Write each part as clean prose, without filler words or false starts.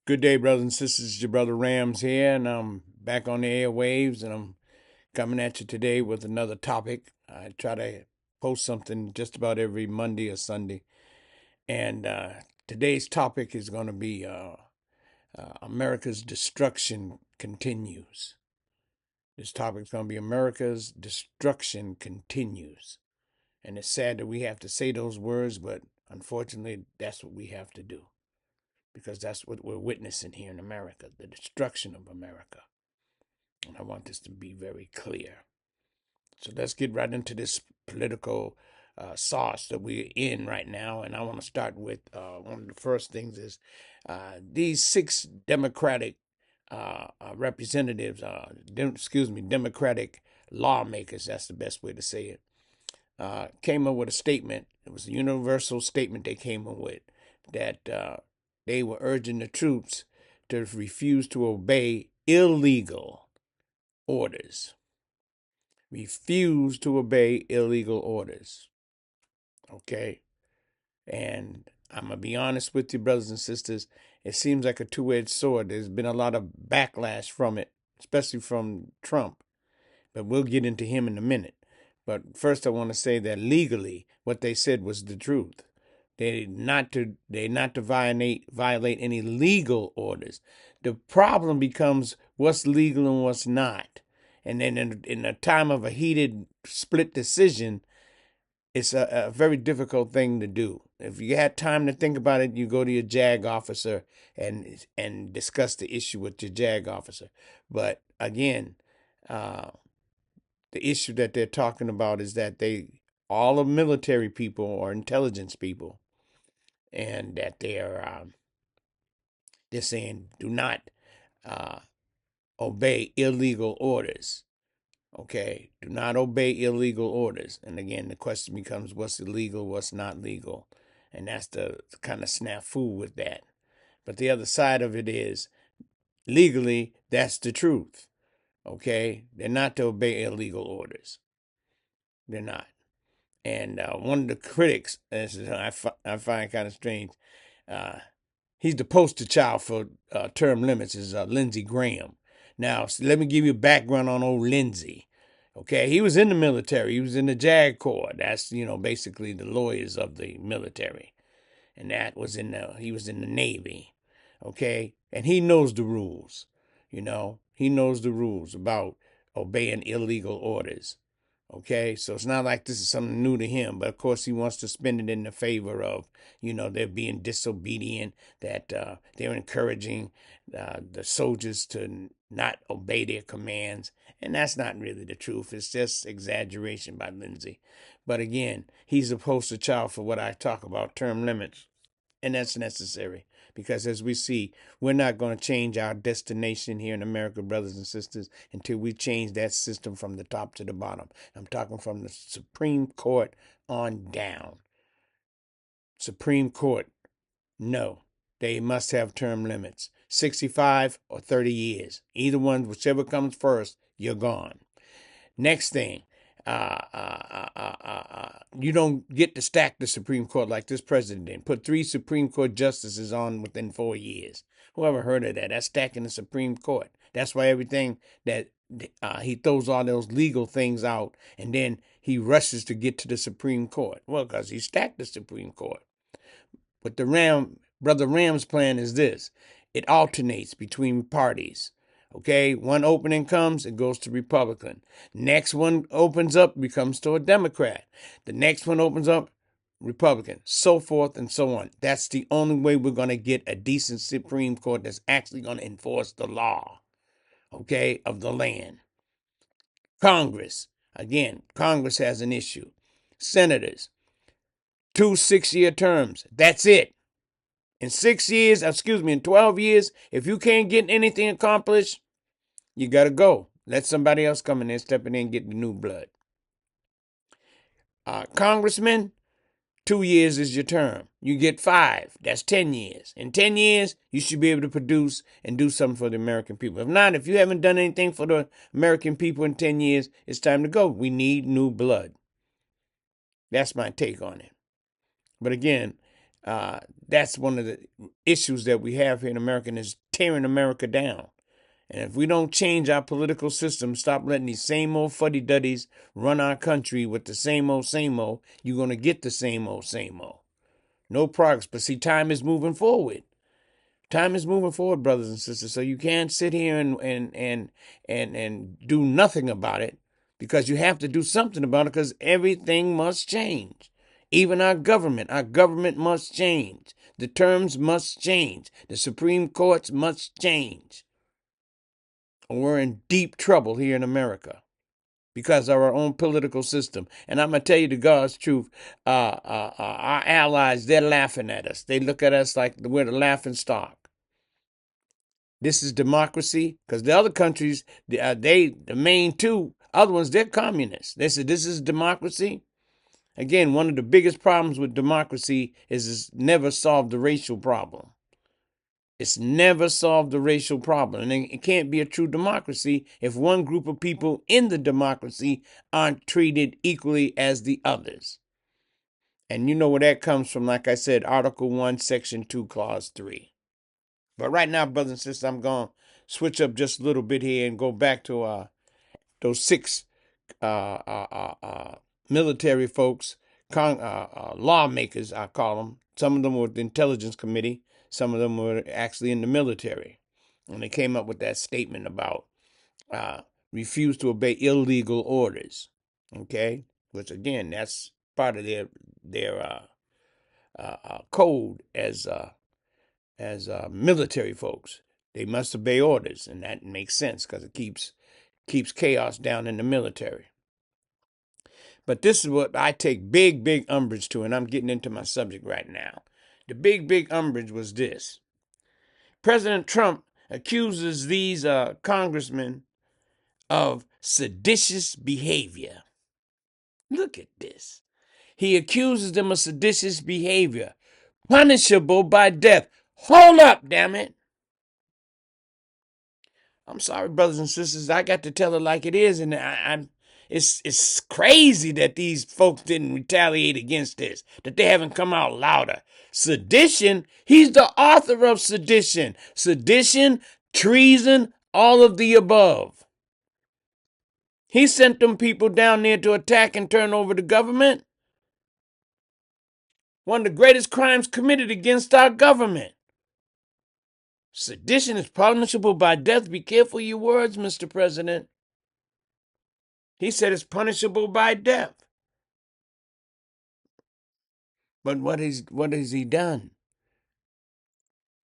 Good day, brothers and sisters. It's your brother Rams here, and I'm back on the airwaves, and I'm coming at you today with another topic. I try to post something just about every Monday or Sunday, and today's topic is going to be America's destruction continues. This topic is going to be America's destruction continues, and it's sad that we have to say those words, but unfortunately, that's what we have to do. Because that's what we're witnessing here in America, the destruction of America. And I want this to be very clear. So let's get right into this political sauce that we're in right now. And I want to start with one of the first things is these six Democratic representatives, Democratic lawmakers, that's the best way to say it, came up with a statement. It was a universal statement they came up with that they were urging the troops to refuse to obey illegal orders. Refuse to obey illegal orders. Okay? And I'm going to be honest with you, brothers and sisters. It seems like a two-edged sword. There's been a lot of backlash from it, especially from Trump. But we'll get into him in a minute. But first, I want to say that legally, what they said was the truth. They're not to violate any legal orders. The problem becomes what's legal and what's not. And then in a time of a heated split decision, it's a very difficult thing to do. If you had time to think about it, you go to your JAG officer and discuss the issue with your JAG officer. But again, the issue that they're talking about is that all of military people or intelligence people, and that they're saying do not obey illegal orders. Okay, do not obey illegal orders. And again, the question becomes what's illegal, what's not legal, and that's the kind of snafu with that. But the other side of it is legally, that's the truth. Okay, they're not to obey illegal orders. They're not. And one of the critics, I find kind of strange, he's the poster child for term limits, is Lindsey Graham. Now, let me give you a background on old Lindsey. Okay, he was in the military. He was in the JAG Corps. That's, basically the lawyers of the military. And he was in the Navy. Okay, and he knows the rules. He knows the rules about obeying illegal orders. Okay, so it's not like this is something new to him, but of course he wants to spin it in the favor of, they're being disobedient, that they're encouraging the soldiers to not obey their commands. And that's not really the truth. It's just exaggeration by Lindsey. But again, he's a poster child for what I talk about, term limits. And that's necessary because, as we see, we're not going to change our destination here in America, brothers and sisters, until we change that system from the top to the bottom. I'm talking from the Supreme Court on down. Supreme Court, no, they must have term limits, 65 or 30 years. Either one, whichever comes first, you're gone. Next thing, you don't get to stack the Supreme Court like this president did. Put 3 Supreme Court justices on within 4 years. Whoever heard of that? That's stacking the Supreme Court. That's why everything that he throws all those legal things out, and then he rushes to get to the Supreme Court. Well, because he stacked the Supreme Court. But Brother Ram's plan is this. It alternates between parties. Okay, one opening comes, it goes to Republican. Next one opens up, becomes to a Democrat. The next one opens up, Republican, so forth and so on. That's the only way we're going to get a decent Supreme Court that's actually going to enforce the law, okay, of the land. Congress, again, Congress has an issue. Senators, 2 6-year terms. That's it. In 12 years, if you can't get anything accomplished, you got to go. Let somebody else come in there, step in there and get the new blood. Congressman, 2 years is your term. You get 5. That's 10 years. In 10 years, you should be able to produce and do something for the American people. If not, if you haven't done anything for the American people in 10 years, it's time to go. We need new blood. That's my take on it. But again, That's one of the issues that we have here in America, and is tearing America down. And if we don't change our political system, stop letting these same old fuddy-duddies run our country with the same old, you're going to get the same old, No progress. But see, time is moving forward. Time is moving forward, brothers and sisters. So you can't sit here and do nothing about it, because you have to do something about it, because everything must change. Even our government must change. The terms must change. The Supreme Courts must change. Or we're in deep trouble here in America because of our own political system. And I'm going to tell you the God's truth. Our allies, they're laughing at us. They look at us like we're the laughing stock. This is democracy, because the other countries, the main two other ones, they're communists. They said this is democracy. Again, one of the biggest problems with democracy is it's never solved the racial problem. It's never solved the racial problem. And it can't be a true democracy if one group of people in the democracy aren't treated equally as the others. And you know where that comes from, like I said, Article 1, Section 2, Clause 3. But right now, brothers and sisters, I'm going to switch up just a little bit here and go back to those 6 military folks, lawmakers, I call them. Some of them were the Intelligence Committee. Some of them were actually in the military. And they came up with that statement about refuse to obey illegal orders. Okay? Which, again, that's part of their code as military folks. They must obey orders, and that makes sense because it keeps chaos down in the military. But this is what I take big umbrage to, and I'm getting into my subject right now. The big umbrage was this. President Trump accuses these congressmen of seditious behavior. Look at this. He accuses them of seditious behavior, punishable by death. Hold up, damn it. I'm sorry, brothers and sisters. I got to tell it like it is, and it's crazy that these folks didn't retaliate against this, that they haven't come out louder. Sedition, he's the author of sedition. Sedition, treason, all of the above. He sent them people down there to attack and turn over the government. One of the greatest crimes committed against our government. Sedition is punishable by death. Be careful your words, Mr. President. He said it's punishable by death. But what has he done?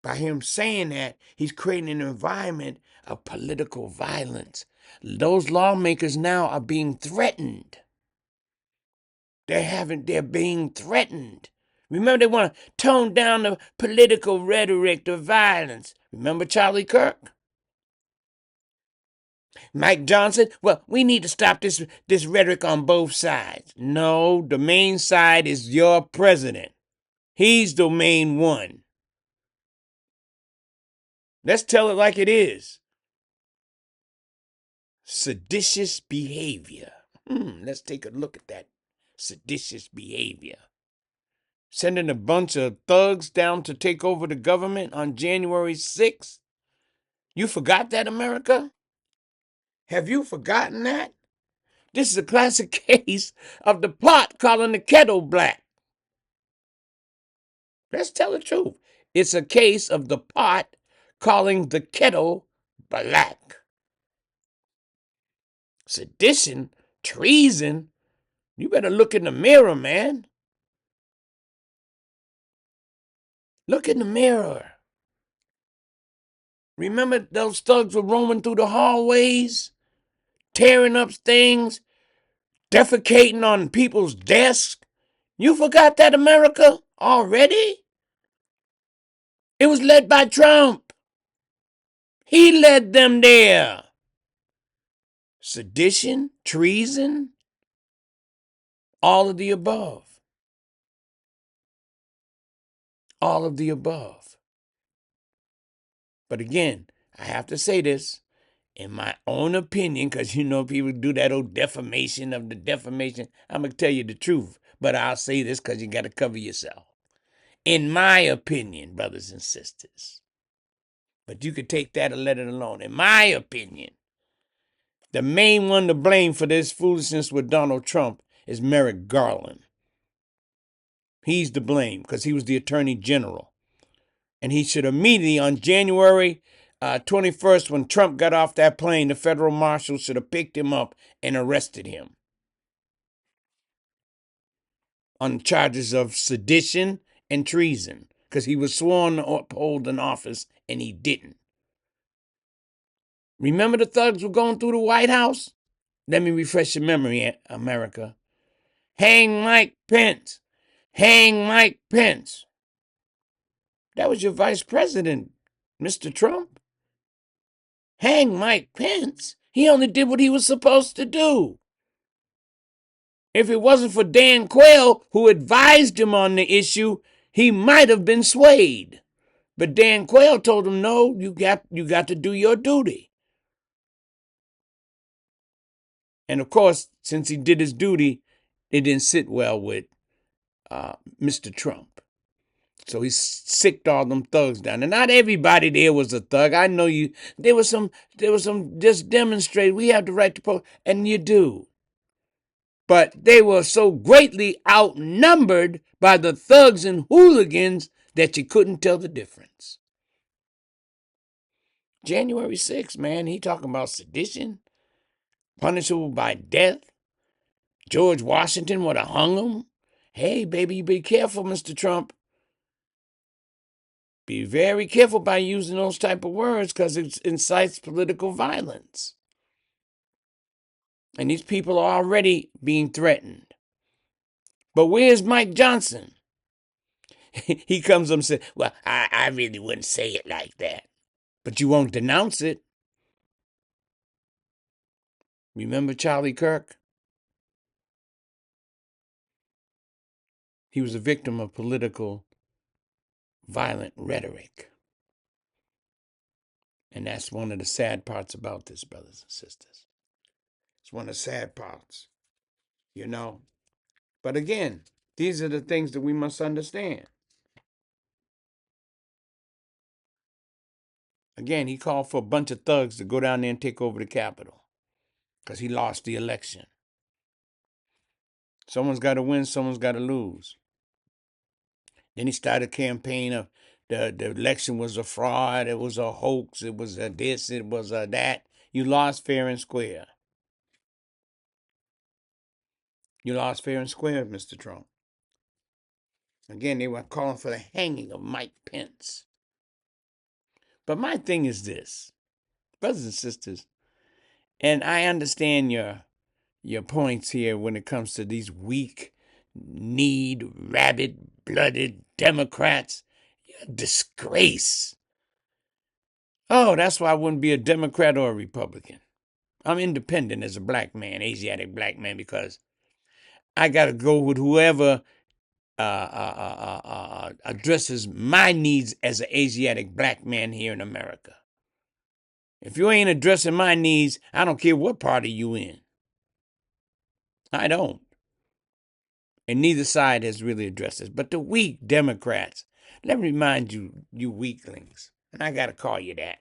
By him saying that, he's creating an environment of political violence. Those lawmakers now are being threatened. They're being threatened. Remember, they want to tone down the political rhetoric, the violence. Remember Charlie Kirk? Mike Johnson? Well, we need to stop this rhetoric on both sides. No, the main side is your president. He's the main one. Let's tell it like it is. Seditious behavior. Let's take a look at that seditious behavior. Sending a bunch of thugs down to take over the government on January 6th? You forgot that, America? Have you forgotten that? This is a classic case of the pot calling the kettle black. Let's tell the truth. It's a case of the pot calling the kettle black. Sedition, treason. You better look in the mirror, man. Look in the mirror. Remember those thugs were roaming through the hallways, tearing up things, defecating on people's desks? You forgot that, America, already? It was led by Trump. He led them there. Sedition, treason, all of the above. All of the above. But again, I have to say this, in my own opinion, because you know people do that old defamation of the defamation. I'm going to tell you the truth, but I'll say this because you got to cover yourself. In my opinion, brothers and sisters. But you could take that or let it alone. In my opinion, the main one to blame for this foolishness with Donald Trump is Merrick Garland. He's to blame because he was the attorney general. And he should immediately, on January 21st, when Trump got off that plane, the federal marshals should have picked him up and arrested him on charges of sedition and treason because he was sworn to uphold an office and he didn't. Remember the thugs were going through the White House? Let me refresh your memory, America. Hang Mike Pence. Hang Mike Pence. That was your vice president, Mr. Trump. Hang Mike Pence. He only did what he was supposed to do. If it wasn't for Dan Quayle, who advised him on the issue, he might have been swayed. But Dan Quayle told him, no, you got to do your duty. And of course, since he did his duty, it didn't sit well with Mr. Trump. So he sicked all them thugs down. And not everybody there was a thug. I know you. There was some just demonstrate. We have the right to protest, and you do. But they were so greatly outnumbered by the thugs and hooligans that you couldn't tell the difference. January 6th, man, he talking about sedition, punishable by death. George Washington would have hung him. Hey, baby, be careful, Mr. Trump. Be very careful by using those type of words because it incites political violence. And these people are already being threatened. But where's Mike Johnson? He comes up and says, well, I really wouldn't say it like that. But you won't denounce it. Remember Charlie Kirk? He was a victim of political violent rhetoric. And that's one of the sad parts about this, brothers and sisters. It's one of the sad parts, you know. But again, these are the things that we must understand. Again, he called for a bunch of thugs to go down there and take over the Capitol because he lost the election. Someone's got to win, someone's got to lose. Then he started a campaign of the election was a fraud, it was a hoax, it was a this, it was a that. You lost fair and square. You lost fair and square, Mr. Trump. Again, they were calling for the hanging of Mike Pence. But my thing is this, brothers and sisters, and I understand your points here when it comes to these weak-kneed, rabid-blooded Democrats. You're a disgrace. Oh, that's why I wouldn't be a Democrat or a Republican. I'm independent as a black man, Asiatic black man, because I got to go with whoever addresses my needs as an Asiatic black man here in America. If you ain't addressing my needs, I don't care what party you in. I don't. And neither side has really addressed this. But the weak Democrats, let me remind you, you weaklings, and I got to call you that.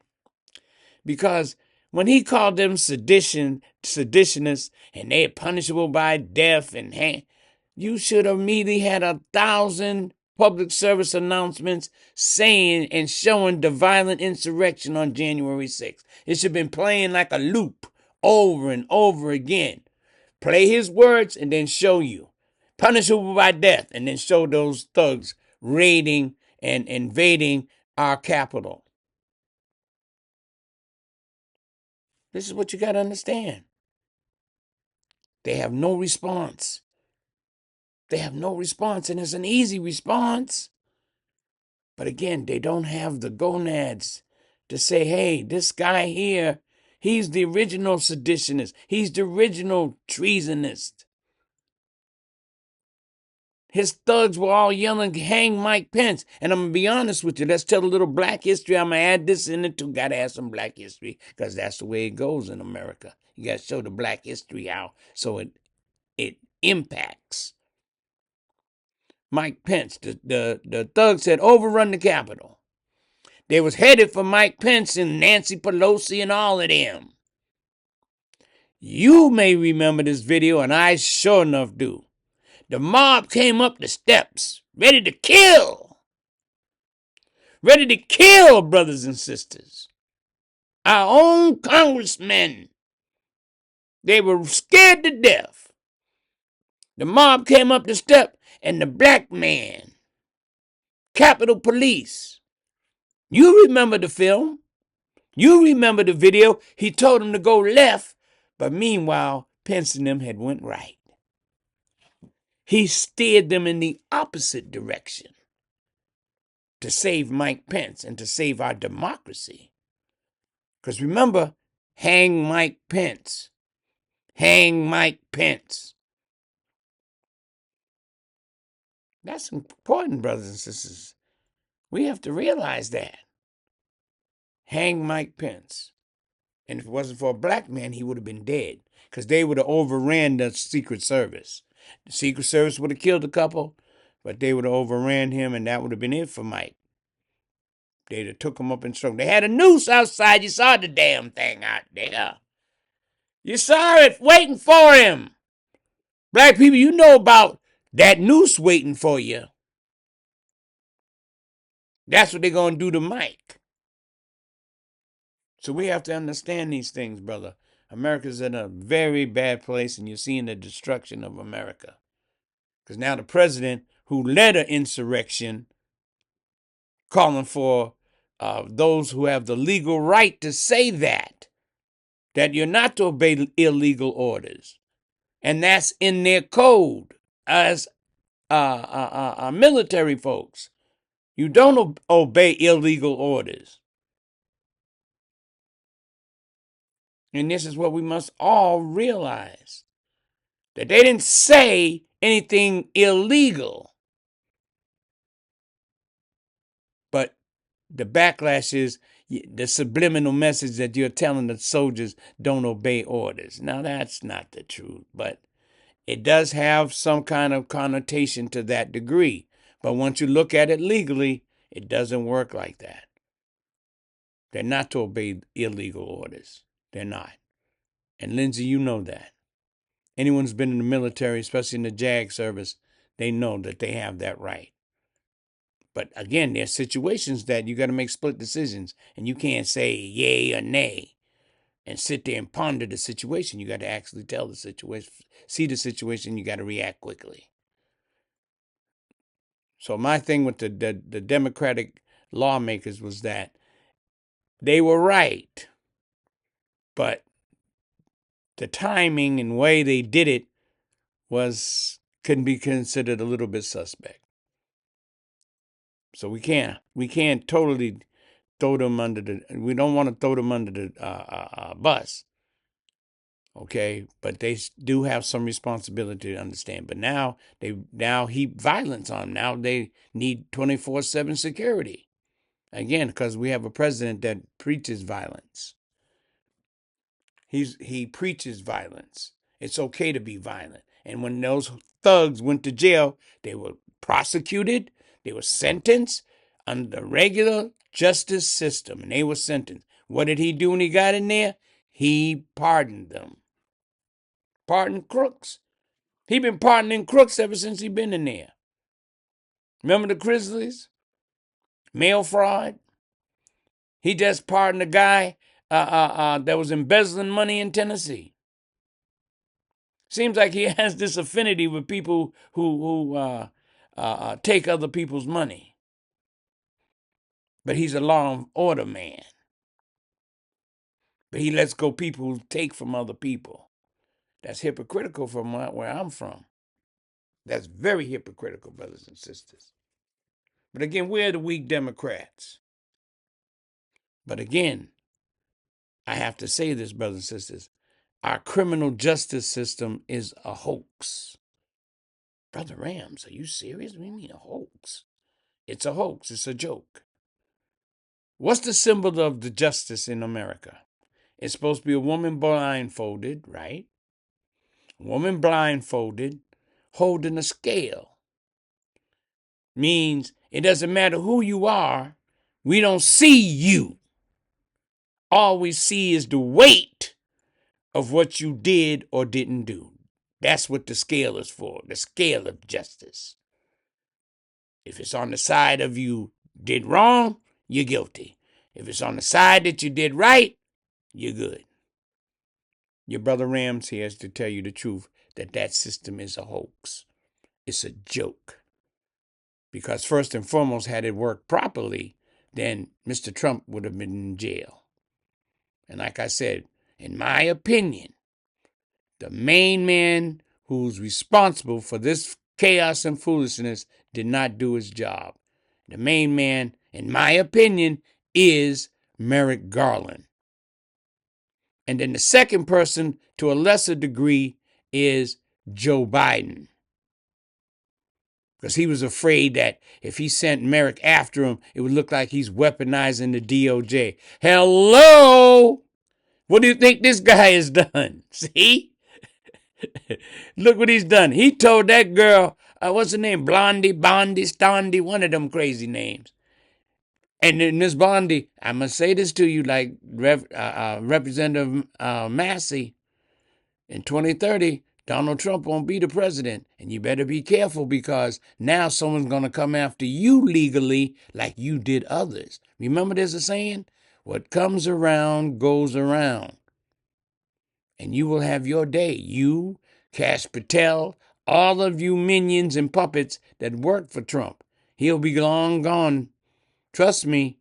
Because when he called them seditionists, and they're punishable by death, and you should have immediately had 1,000 public service announcements saying and showing the violent insurrection on January 6th. It should have been playing like a loop over and over again. Play his words and then show you. Punishable by death, and then show those thugs raiding and invading our capital. This is what you got to understand. They have no response. They have no response, and it's an easy response. But again, they don't have the gonads to say, hey, this guy here, he's the original seditionist. He's the original treasonist. His thugs were all yelling, hang Mike Pence. And I'm going to be honest with you. Let's tell a little black history. I'm going to add this in it too. Got to have some black history because that's the way it goes in America. You got to show the black history how so it impacts. Mike Pence. The thugs had overrun the Capitol. They was headed for Mike Pence and Nancy Pelosi and all of them. You may remember this video, and I sure enough do. The mob came up the steps, ready to kill. Ready to kill, brothers and sisters. Our own congressmen. They were scared to death. The mob came up the step, and the black man, Capitol Police. You remember the film. You remember the video. He told them to go left, but meanwhile, Pence and them had went right. He steered them in the opposite direction to save Mike Pence and to save our democracy. Because remember, hang Mike Pence. Hang Mike Pence. That's important, brothers and sisters. We have to realize that. Hang Mike Pence. And if it wasn't for a black man, he would have been dead. Because they would have overran the Secret Service. The Secret Service would have killed a couple, but they would have overran him, and that would have been it for Mike. They'd have took him up and strung. They had a noose outside. You saw the damn thing out there. You saw it waiting for him. Black people, you know about that noose waiting for you. That's what they're going to do to Mike. So we have to understand these things, brother. America's in a very bad place, and you're seeing the destruction of America. Because now the president, who led an insurrection, calling for those who have the legal right to say that you're not to obey illegal orders. And that's in their code as military folks. You don't obey illegal orders. And this is what we must all realize. That they didn't say anything illegal. But the backlash is the subliminal message that you're telling the soldiers don't obey orders. Now, that's not the truth, but it does have some kind of connotation to that degree. But once you look at it legally, it doesn't work like that. They're not to obey illegal orders. They're not. And Lindsay, you know that. Anyone who's been in the military, especially in the JAG service, they know that they have that right. But again, there's situations that you got to make split decisions, and you can't say yay or nay and sit there and ponder the situation. You got to actually tell the situation, see the situation, you got to react quickly. So my thing with the Democratic lawmakers was that they were right, but the timing and way they did it can be considered a little bit suspect. So we can't totally throw them under we don't want to throw them under the bus. Okay, but they do have some responsibility to understand. But now they heap violence on them. Now they need 24/7 security. Again, because we have a president that preaches violence. He preaches violence. It's okay to be violent. And when those thugs went to jail, they were prosecuted, they were sentenced under the regular justice system, and they were sentenced. What did he do when he got in there? He pardoned them. Pardoned crooks. He been pardoning crooks ever since he been in there. Remember the Grizzlies? Mail fraud? He just pardoned a guy that was embezzling money in Tennessee. Seems like he has this affinity with people who take other people's money. But he's a law and order man. But he lets go people who take from other people. That's hypocritical from where I'm from. That's very hypocritical, brothers and sisters. But again, we're the weak Democrats. But again, I have to say this, brothers and sisters. Our criminal justice system is a hoax. Brother Rams, are you serious? What do you mean a hoax? It's a hoax. It's a joke. What's the symbol of the justice in America? It's supposed to be a woman blindfolded, right? Woman blindfolded, holding a scale. means it doesn't matter who you are, we don't see you. All we see is the weight of what you did or didn't do. That's what the scale is for, the scale of justice. If it's on the side of you did wrong, you're guilty. If it's on the side that you did right, you're good. Your brother Rams here has to tell you the truth that that system is a hoax. It's a joke. Because first and foremost, had it worked properly, then Mr. Trump would have been in jail. And like I said, in my opinion, the main man who's responsible for this chaos and foolishness did not do his job. The main man, in my opinion, is Merrick Garland. And then the second person, to a lesser degree, is Joe Biden. Because he was afraid that if he sent Merrick after him, it would look like he's weaponizing the DOJ. Hello! What do you think this guy has done? See? Look what he's done. He told that girl, what's her name? Blondie, Bondi, Stondi, one of them crazy names. And then Miss Bondi, I must say this to you, like Representative Massey, in 2030, Donald Trump won't be the president. And you better be careful because now someone's going to come after you legally like you did others. Remember there's a saying? What comes around goes around. And you will have your day. You, Kash Patel, all of you minions and puppets that work for Trump. He'll be long gone. Trust me,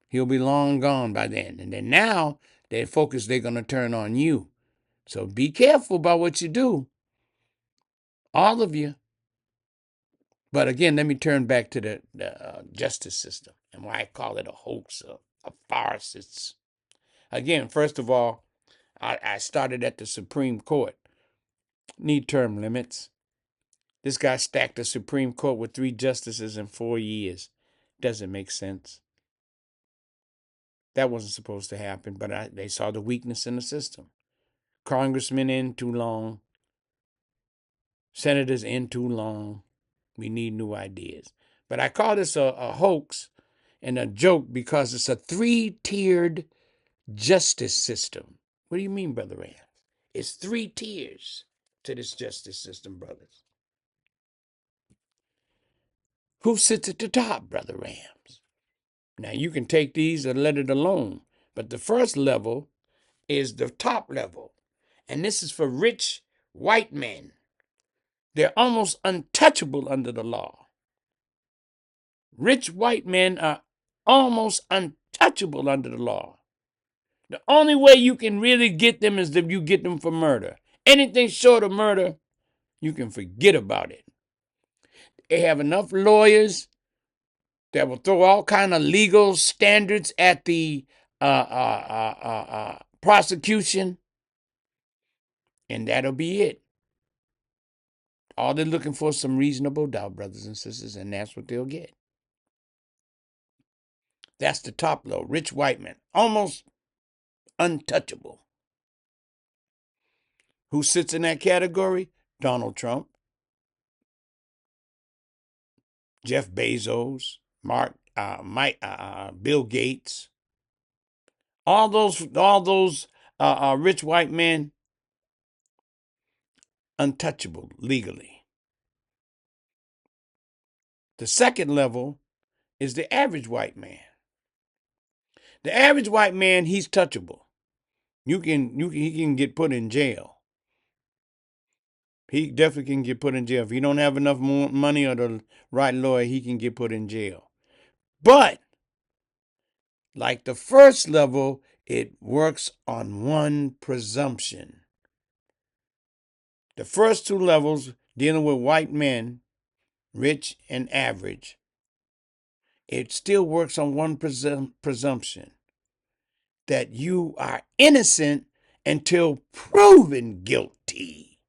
he'll be long gone by then. And then now, they're going to turn on you. So be careful about what you do. All of you. But again, let me turn back to the justice system and why I call it a hoax, a farce. It's, again, first of all, I started at the Supreme Court. Need term limits. This guy stacked the Supreme Court with 3 justices in 4 years. Doesn't make sense. That wasn't supposed to happen, but they saw the weakness in the system. Congressmen in too long. Senators in too long. We need new ideas. But I call this a hoax and a joke because it's a 3-tiered justice system. What do you mean, Brother Rams? It's 3 tiers to this justice system, brothers. Who sits at the top, Brother Rams? Now, you can take these or let it alone. But the first level is the top level. And this is for rich white men. They're almost untouchable under the law. Rich white men are almost untouchable under the law. The only way you can really get them is if you get them for murder. Anything short of murder, you can forget about it. They have enough lawyers that will throw all kind of legal standards at the prosecution, and that'll be it. All they're looking for is some reasonable doubt, brothers and sisters, and that's what they'll get. That's the top low, rich white man, almost untouchable. Who sits in that category? Donald Trump, Jeff Bezos, Bill Gates, all those rich white men, untouchable legally. The second level is the average white man. The average white man, he's touchable. He can get put in jail. He definitely can get put in jail. If he don't have enough money or the right lawyer, he can get put in jail. But like the first level, it works on one presumption. The first 2 levels dealing with white men, rich and average, it still works on one presumption, that you are innocent until proven guilty.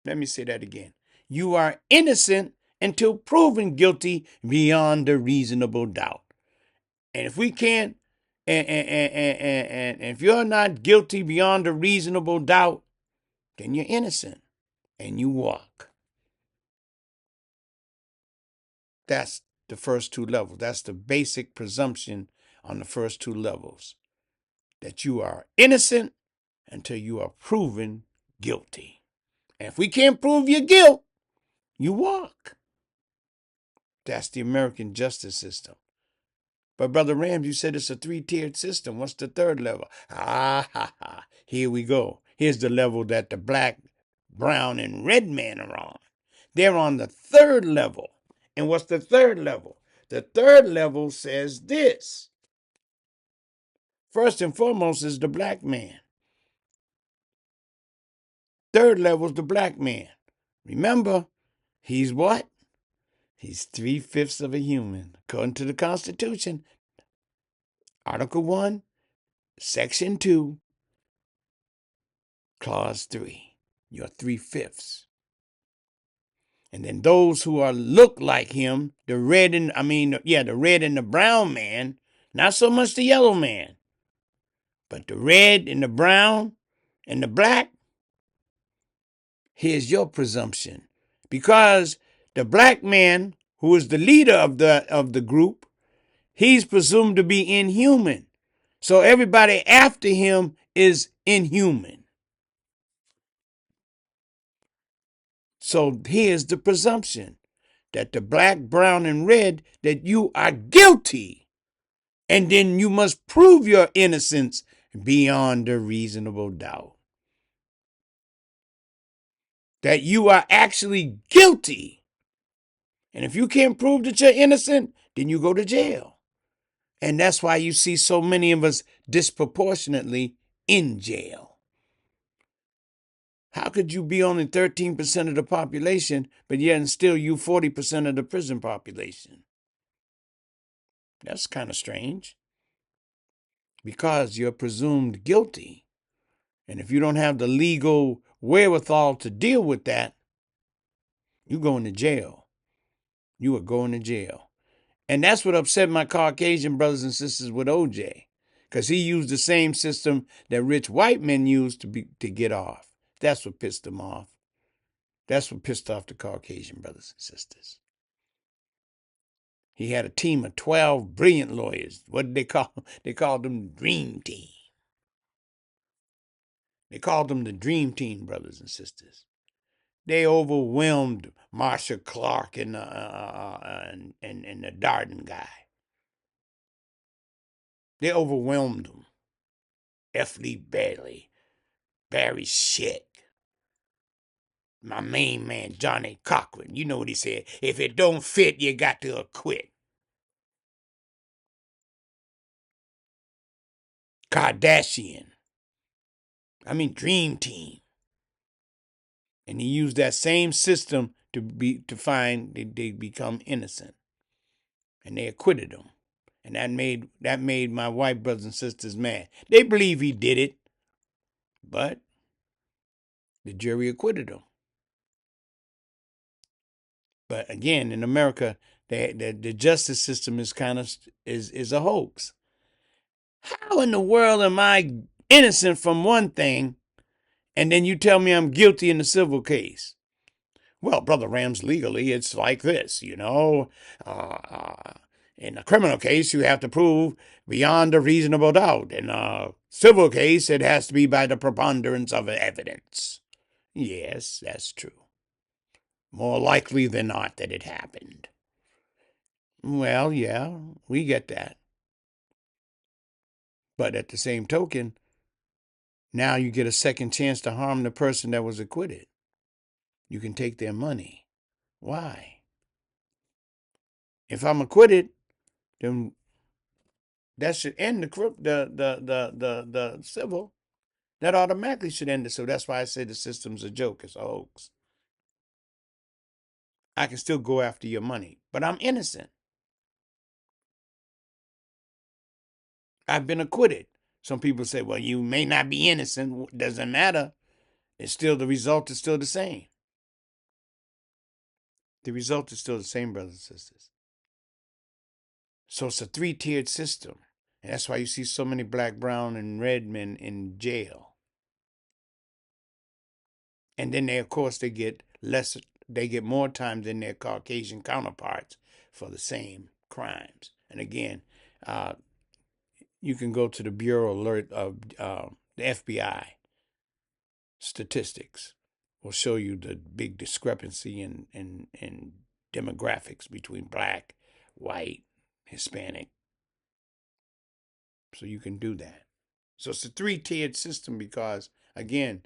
Let me say that again. You are innocent until proven guilty beyond a reasonable doubt. And if we can't, and if you're not guilty beyond a reasonable doubt, then you're innocent and you walk. That's the first two levels. That's the basic presumption on the first two levels, that you are innocent until you are proven guilty. And if we can't prove your guilt, you walk. That's the American justice system. But Brother Rams, you said it's a three-tiered system. What's the third level? Ah, ha, ha. Here we go. Here's the level that the black, brown, and red men are on. They're on the third level. And what's the third level? The third level says this. First and foremost is the black man. Third level is the black man. Remember, he's what? He's 3/5 of a human. According to the Constitution, Article 1, Section 2, Clause 3. You're 3/5. And then those who are look like him, the red and the brown man, not so much the yellow man, but the red and the brown and the black, here's your presumption. Because the black man, who is the leader of the group, he's presumed to be inhuman. So everybody after him is inhuman. So here's the presumption, that the black, brown, and red, that you are guilty. And then you must prove your innocence beyond a reasonable doubt. That you are actually guilty. And if you can't prove that you're innocent, then you go to jail. And that's why you see so many of us disproportionately in jail. How could you be only 13% of the population, but yet and still you 40% of the prison population? That's kind of strange. Because you're presumed guilty. And if you don't have the legal wherewithal to deal with that, you're going to jail. You are going to jail. And that's what upset my Caucasian brothers and sisters with OJ. Because he used the same system that rich white men use to get off. That's what pissed them off. That's what pissed off the Caucasian brothers and sisters. He had a team of 12 brilliant lawyers. What did they call them? They called them Dream Team. They called them the Dream Team, brothers and sisters. They overwhelmed Marcia Clark and the Darden guy. They overwhelmed them. F. Lee Bailey, Barry Schick, my main man, Johnny Cochran. You know what he said? If it don't fit, you got to acquit. Kardashian. Dream Team. And he used that same system to find they become innocent. And they acquitted him. And that made my white brothers and sisters mad. They believe he did it, but the jury acquitted him. But again, in America, the justice system is is a hoax. How in the world am I innocent from one thing, and then you tell me I'm guilty in the civil case? Well, Brother Rams, legally, it's like this, you know. In a criminal case, you have to prove beyond a reasonable doubt. In a civil case, it has to be by the preponderance of evidence. Yes, that's true. More likely than not that it happened. Well, yeah, we get that. But at the same token, now you get a second chance to harm the person that was acquitted. You can take their money. Why? If I'm acquitted, then that should end the civil. That automatically should end it. So that's why I say the system's a joke. It's a hoax. I can still go after your money, but I'm innocent. I've been acquitted. Some people say, well, you may not be innocent. Doesn't matter. The result is still the same. The result is still the same, brothers and sisters. So it's a three-tiered system. And that's why you see so many black, brown, and red men in jail. And then of course, they get more time than their Caucasian counterparts for the same crimes. And again, you can go to the Bureau Alert of the FBI statistics. Will show you the big discrepancy in demographics between black, white, Hispanic. So you can do that. So it's a three-tiered system because, again,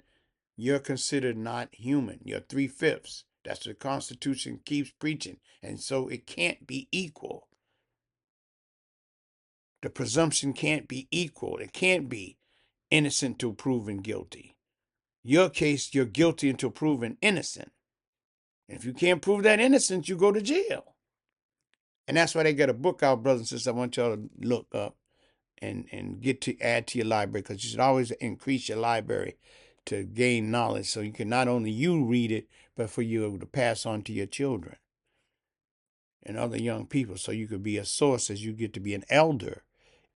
you're considered not human. You're 3/5. That's what the Constitution keeps preaching. And so it can't be equal. The presumption can't be equal. It can't be innocent till proven guilty. Your case, you're guilty until proven innocent. And if you can't prove that innocence, you go to jail. And that's why they got a book out, brothers and sisters, I want y'all to look up and get to add to your library, because you should always increase your library to gain knowledge, so you can not only you read it, but for you to pass on to your children and other young people, so you could be a source as you get to be an elder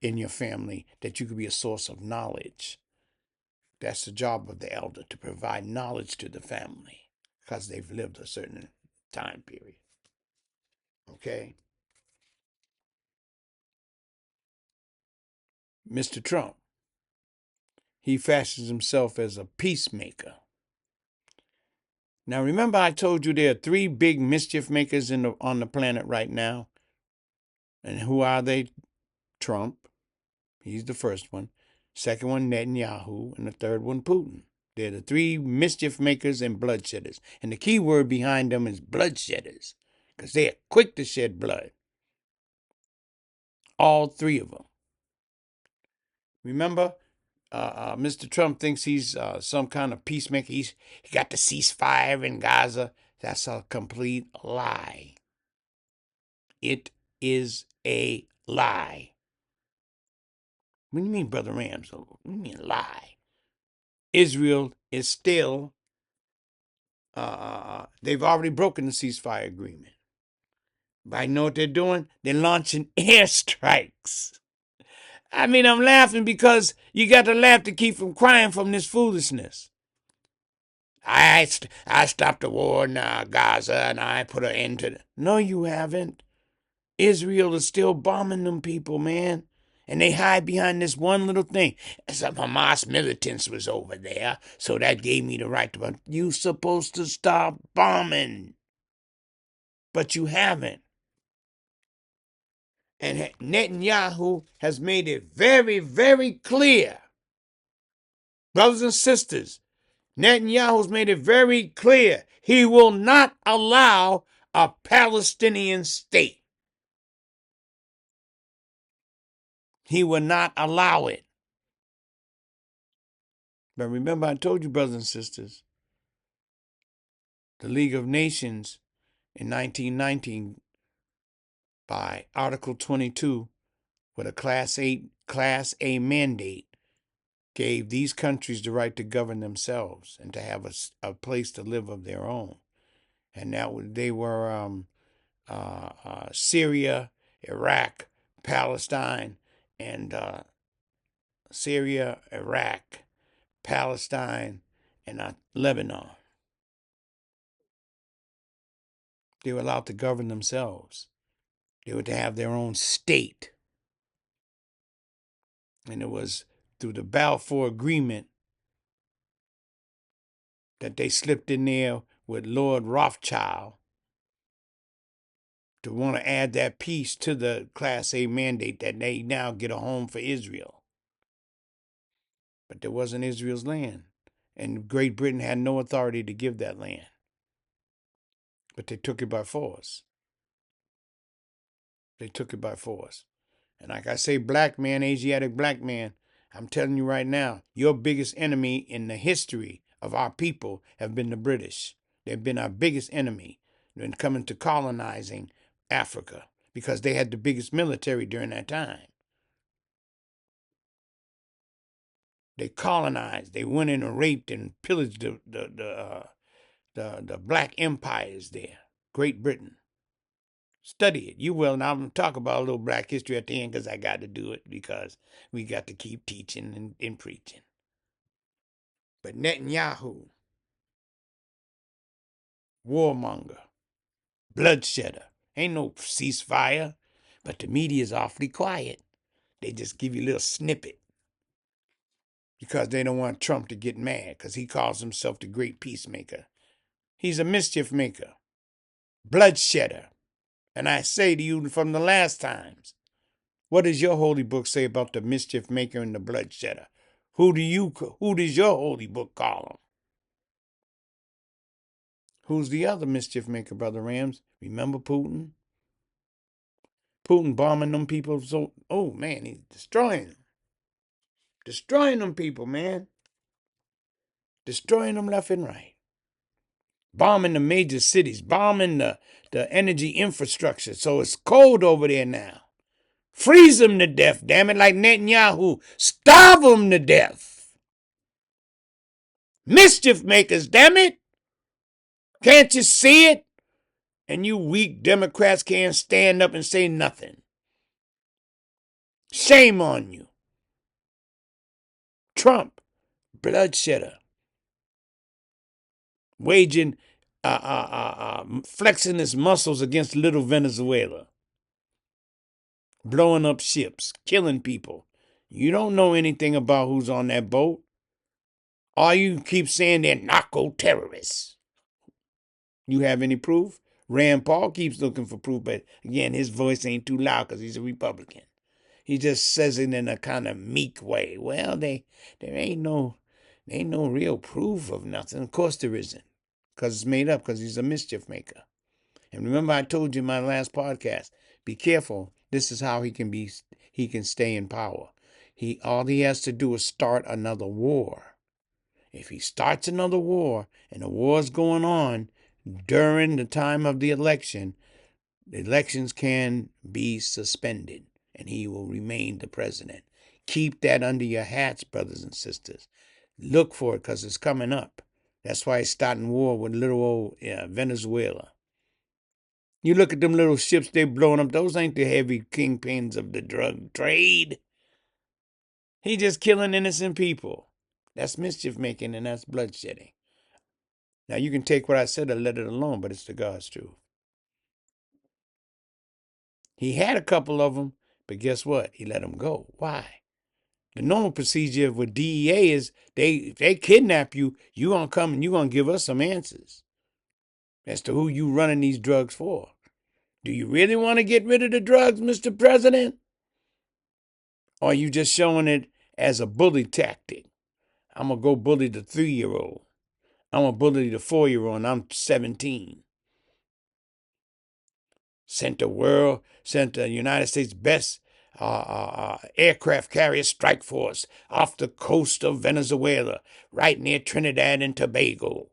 in your family, that you could be a source of knowledge. That's the job of the elder, to provide knowledge to the family because they've lived a certain time period. Okay? Mr. Trump, he fashions himself as a peacemaker. Now, remember I told you there are three big mischief makers on the planet right now? And who are they? Trump. He's the first one. Second one, Netanyahu. And the third one, Putin. They're the three mischief makers and bloodshedders. And the key word behind them is bloodshedders, because they are quick to shed blood. All three of them. Remember, Mr. Trump thinks he's some kind of peacemaker. He got the ceasefire in Gaza. That's a complete lie. It is a lie. What do you mean, Brother Rams? What do you mean lie? Israel is still, they've already broken the ceasefire agreement. But I know what they're doing? They're launching airstrikes. I mean, I'm laughing because you got to laugh to keep from crying from this foolishness. I stopped the war in Gaza and I put an end to it. No, you haven't. Israel is still bombing them people, man. And they hide behind this one little thing. Some Hamas militants was over there, so that gave me the right to... You supposed to stop bombing. But you haven't. And Netanyahu has made it very, very clear. Brothers and sisters, Netanyahu's made it very clear. He will not allow a Palestinian state. He will not allow it. But remember, I told you, brothers and sisters, the League of Nations in 1919, by Article 22, with a Class A mandate, gave these countries the right to govern themselves and to have a place to live of their own. And they were Syria, Iraq, Palestine, and Syria, Iraq, Palestine, and Lebanon. They were allowed to govern themselves. They were to have their own state. And it was through the Balfour Agreement that they slipped in there with Lord Rothschild to want to add that piece to the Class A mandate that they now get a home for Israel. But there wasn't Israel's land. And Great Britain had no authority to give that land. But they took it by force. They took it by force. And like I say, black man, Asiatic black man, I'm telling you right now, your biggest enemy in the history of our people have been the British. They've been our biggest enemy when coming to colonizing Africa, because they had the biggest military during that time. They colonized. They went in and raped and pillaged the black empires there. Great Britain. Study it. You will. And I'm going to talk about a little black history at the end, because I got to do it, because we got to keep teaching and preaching. But Netanyahu, warmonger, bloodshedder, Ain't no ceasefire. But the media is awfully quiet. They just give you a little snippet because they don't want Trump to get mad because he calls himself the great peacemaker. He's a mischief maker, bloodshedder. And I say to you from the last times, what does your holy book say about the mischief maker and the bloodshedder? Who does your holy book call him? Who's the other mischief maker, Brother Rams? Remember Putin? Putin bombing them people. So, oh man, he's destroying them people, man, destroying them left and right, bombing the major cities, bombing the energy infrastructure. So it's cold over there now. Freeze them to death, damn it, like Netanyahu. Starve them to death. Mischief makers, damn it. Can't you see it? And you weak Democrats can't stand up and say nothing. Shame on you. Trump, bloodshedder, waging, flexing his muscles against little Venezuela, blowing up ships, killing people. You don't know anything about who's on that boat. All you keep saying they're narco terrorists. You have any proof? Rand Paul keeps looking for proof, but again, his voice ain't too loud because he's a Republican. He just says it in a kind of meek way. Well, there ain't no real proof of nothing. Of course there isn't, because it's made up. Because he's a mischief maker. And remember, I told you in my last podcast, be careful. This is how he can stay in power. All he has to do is start another war. If he starts another war and the war's going on during the time of the election, the elections can be suspended and he will remain the president. Keep that under your hats, brothers and sisters. Look for it because it's coming up. That's why he's starting war with little old Venezuela. You look at them little ships they blowing up, those ain't the heavy kingpins of the drug trade. He just killing innocent people. That's mischief making and that's bloodshedding. Now you can take what I said or let it alone, but it's the God's truth. He had a couple of them, but guess what? He let them go. Why? The normal procedure with DEA is if they kidnap you, you gonna come and you gonna give us some answers as to who you running these drugs for. Do you really want to get rid of the drugs, Mr. President? Or are you just showing it as a bully tactic? I'm gonna go bully the 3-year-old. I'm gonna bully the 4-year-old and I'm 17. Sent the United States best aircraft carrier strike force off the coast of Venezuela, right near Trinidad and Tobago.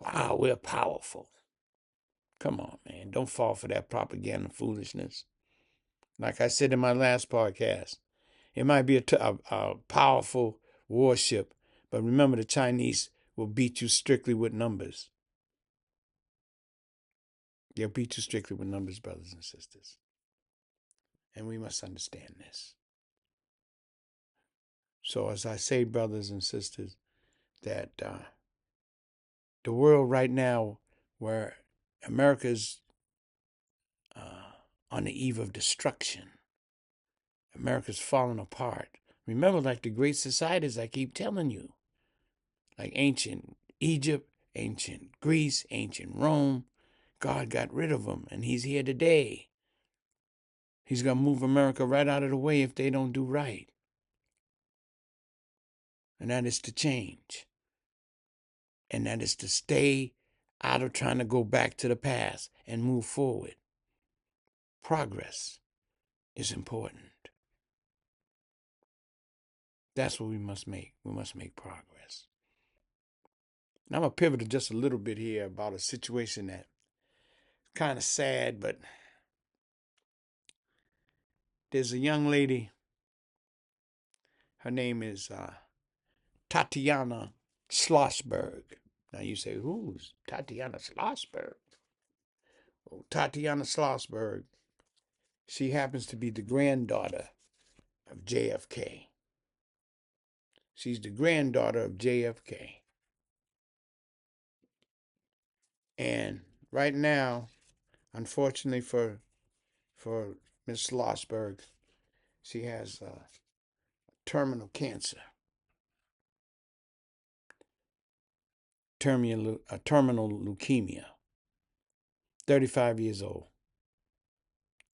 Wow, we're powerful. Come on, man. Don't fall for that propaganda foolishness. Like I said in my last podcast, it might be a powerful warship, but remember the Chinese will beat you strictly with numbers. They'll beat you strictly with numbers, brothers and sisters. And we must understand this. So as I say, brothers and sisters, that the world right now, where America's on the eve of destruction, America's falling apart. Remember, like the great societies I keep telling you, like ancient Egypt, ancient Greece, ancient Rome, God got rid of them, and he's here today. He's going to move America right out of the way if they don't do right. And that is to change. And that is to stay out of trying to go back to the past and move forward. Progress is important. That's what we must make. We must make progress. Now I'm going to pivot just a little bit here about a situation that kind of sad, but there's a young lady. Her name is Tatiana Schlossberg. Now you say, who's Tatiana Schlossberg? Well, Tatiana Schlossberg, she happens to be the granddaughter of JFK. She's the granddaughter of JFK. And right now, Unfortunately for Miss Schlossberg, she has terminal cancer, terminal leukemia. 35 years old.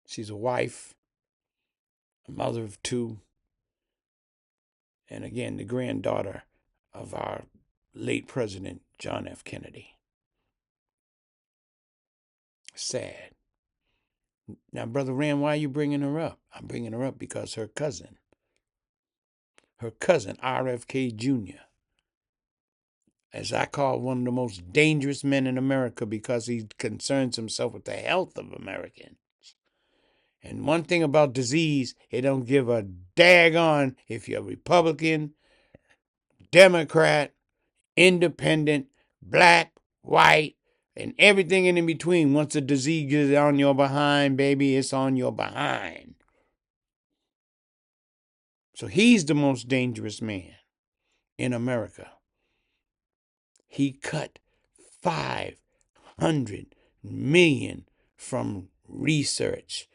She's a wife, a mother of two, and again, the granddaughter of our late President John F. Kennedy. Sad. Now, Brother Rand, why are you bringing her up? I'm bringing her up because her cousin, RFK Jr., as I call one of the most dangerous men in America because he concerns himself with the health of Americans. And one thing about disease, it don't give a daggone if you're Republican, Democrat, independent, black, white, and everything in between. Once the disease is on your behind, baby, it's on your behind. So he's the most dangerous man in America. He cut 500 million from research.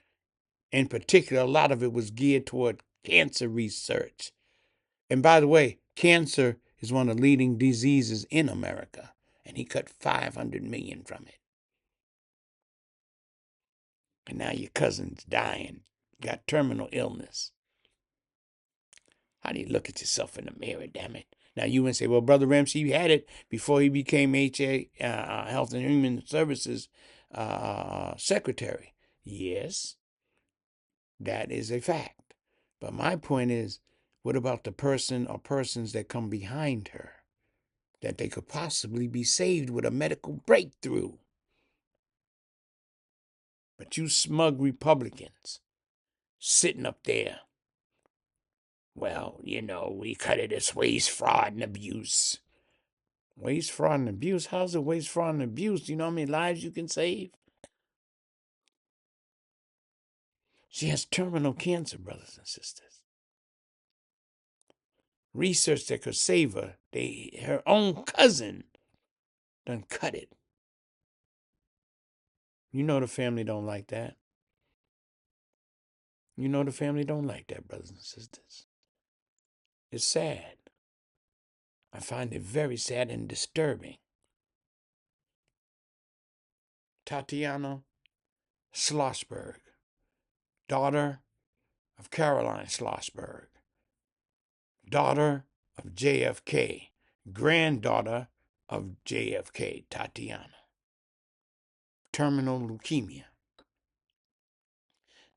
In particular, a lot of it was geared toward cancer research. And by the way, cancer is one of the leading diseases in America, and he cut 500 million from it. And now your cousin's dying, got terminal illness. How do you look at yourself in the mirror, damn it? Now you would say, well, Brother Ramsey had it before he became Health and Human Services Secretary. Yes, that is a fact. But my point is, what about the person or persons that come behind her? That they could possibly be saved with a medical breakthrough. But you smug Republicans sitting up there, well, we cut it as waste, fraud, and abuse. Waste, fraud, and abuse? How's it waste, fraud, and abuse? Do you know how many lives you can save? She has terminal cancer, brothers and sisters. Research that could save her, her own cousin done cut it. You know the family don't like that. You know the family don't like that, brothers and sisters. It's sad. I find it very sad and disturbing. Tatiana Schlossberg, daughter of Caroline Schlossberg, daughter of JFK, granddaughter of JFK, Tatiana. Terminal leukemia.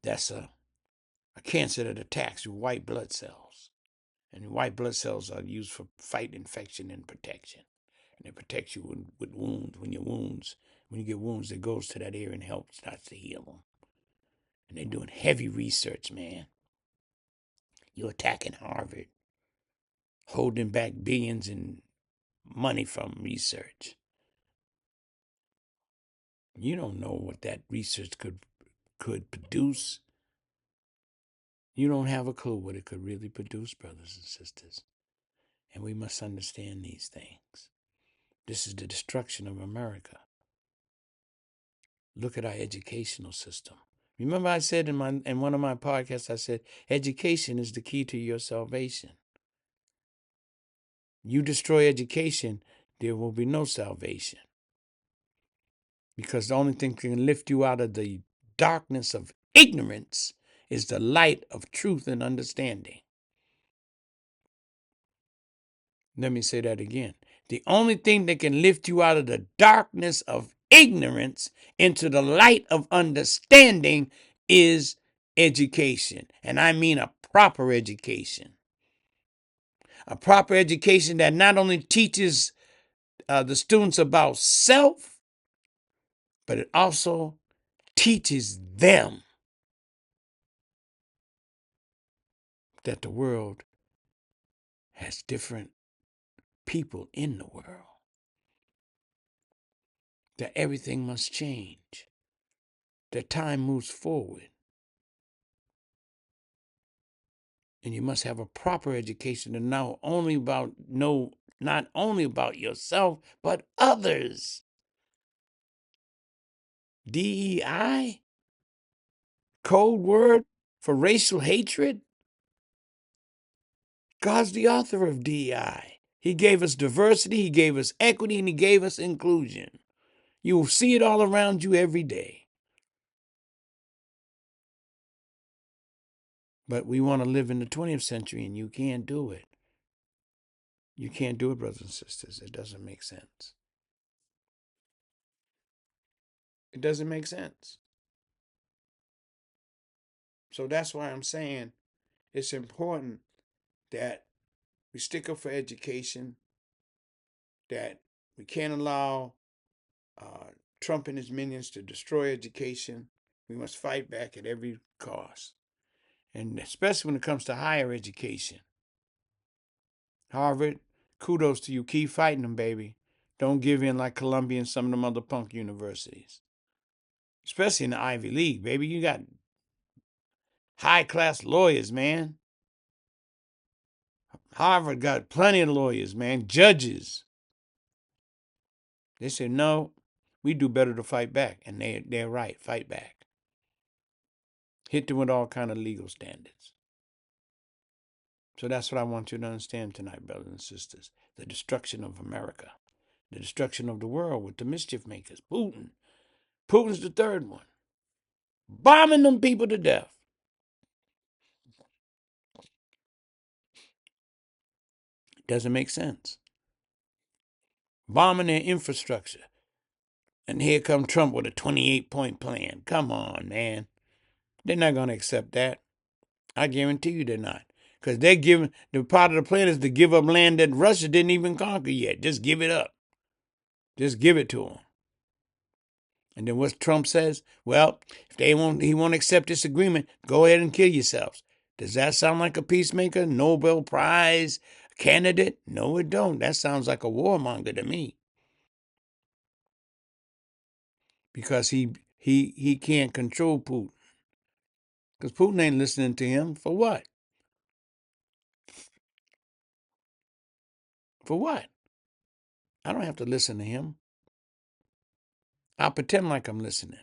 That's a cancer that attacks your white blood cells. And white blood cells are used for fight infection and protection. And it protects you with wounds. When you get wounds, it goes to that area and starts to heal them. And they're doing heavy research, man. You're attacking Harvard, holding back billions in money from research. You don't know what that research could produce. You don't have a clue what it could really produce, brothers and sisters. And we must understand these things. This is the destruction of America. Look at our educational system. Remember I said in one of my podcasts, I said, education is the key to your salvation. You destroy education, there will be no salvation. Because the only thing that can lift you out of the darkness of ignorance is the light of truth and understanding. Let me say that again. The only thing that can lift you out of the darkness of ignorance into the light of understanding is education. And I mean a proper education. A proper education that not only teaches the students about self, but it also teaches them that the world has different people in the world, that everything must change, that time moves forward. And you must have a proper education to know not only about yourself, but others. DEI? Code word for racial hatred? God's the author of DEI. He gave us diversity, he gave us equity, and he gave us inclusion. You will see it all around you every day. But we want to live in the 20th century, and you can't do it. You can't do it, brothers and sisters. It doesn't make sense. It doesn't make sense. So that's why I'm saying it's important that we stick up for education, that we can't allow Trump and his minions to destroy education. We must fight back at every cost. And especially when it comes to higher education. Harvard, kudos to you. Keep fighting them, baby. Don't give in like Columbia and some of them other punk universities. Especially in the Ivy League, baby. You got high-class lawyers, man. Harvard got plenty of lawyers, man. Judges. They said, no, we do better to fight back. And they're right. Fight back. Hit them with all kind of legal standards. So that's what I want you to understand tonight, brothers and sisters. The destruction of America. The destruction of the world with the mischief makers. Putin. Putin's the third one. Bombing them people to death. It doesn't make sense. Bombing their infrastructure. And here come Trump with a 28-point plan. Come on, man. They're not going to accept that. I guarantee you they're not. Because they're giving, the part of the plan is to give up land that Russia didn't even conquer yet. Just give it up. Just give it to them. And then what Trump says? Well, if he won't accept this agreement, go ahead and kill yourselves. Does that sound like a peacemaker? Nobel Prize candidate? No, it don't. That sounds like a warmonger to me. Because he can't control Putin. Because Putin ain't listening to him. For what? For what? I don't have to listen to him. I'll pretend like I'm listening.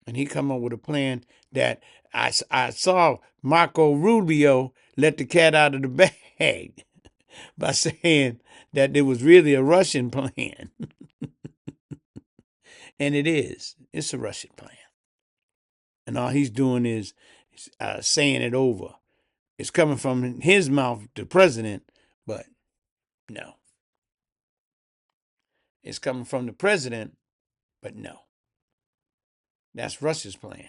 And he come up with a plan that I saw Marco Rubio let the cat out of the bag by saying that it was really a Russian plan. And it is. It's a Russian plan. And all he's doing is saying it over. It's coming from his mouth, the president, but no. It's coming from the president, but no. That's Russia's plan.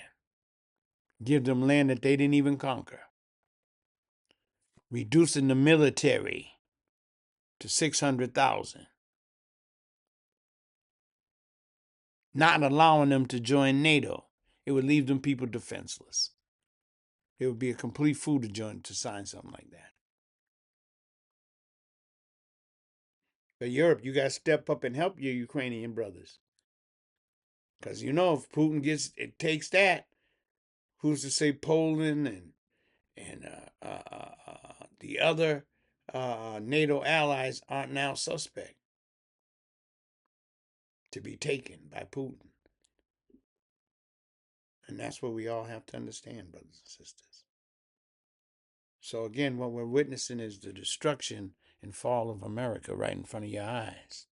Give them land that they didn't even conquer. Reducing the military to 600,000. Not allowing them to join NATO. It would leave them people defenseless. It would be a complete fool to sign something like that. But Europe, you got to step up and help your Ukrainian brothers. Because if Putin takes that, who's to say Poland and the other NATO allies aren't now suspect to be taken by Putin. And that's what we all have to understand, brothers and sisters. So again, what we're witnessing is the destruction and fall of America right in front of your eyes.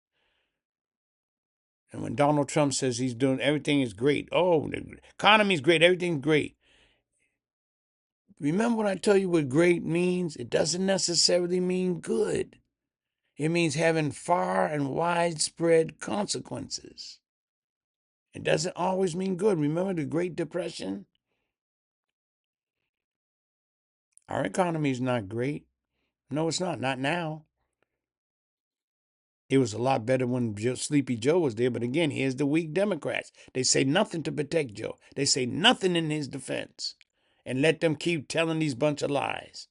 And when Donald Trump says he's doing everything is great, the economy's great, everything's great. Remember when I tell you what great means? It doesn't necessarily mean good. It means having far and widespread consequences. It doesn't always mean good. Remember the Great Depression? Our economy is not great. No, it's not. Not now. It was a lot better when Sleepy Joe was there. But again, here's the weak Democrats. They say nothing to protect Joe. They say nothing in his defense. And let them keep telling these bunch of lies.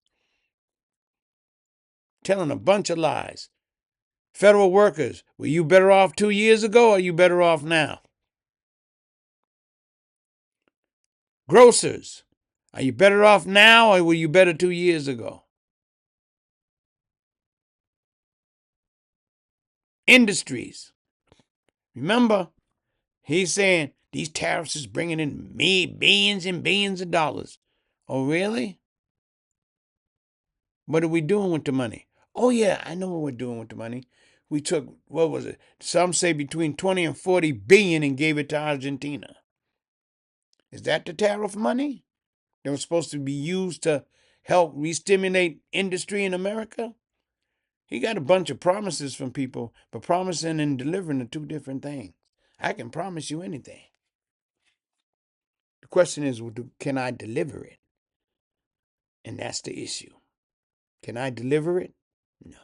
Telling a bunch of lies. Federal workers, were you better off 2 years ago or are you better off now? Grocers, are you better off now or were you better 2 years ago? Industries. Remember, He's saying these tariffs is bringing in billions and billions of dollars. Oh, really? What are we doing with the money? Oh, yeah, I know what we're doing with the money. We took, what was it? Some say between 20 and 40 billion and gave it to Argentina. Is that the tariff money that was supposed to be used to help re-stimulate industry in America? He got a bunch of promises from people, but promising and delivering are two different things. I can promise you anything. The question is, can I deliver it? And that's the issue. Can I deliver it? No.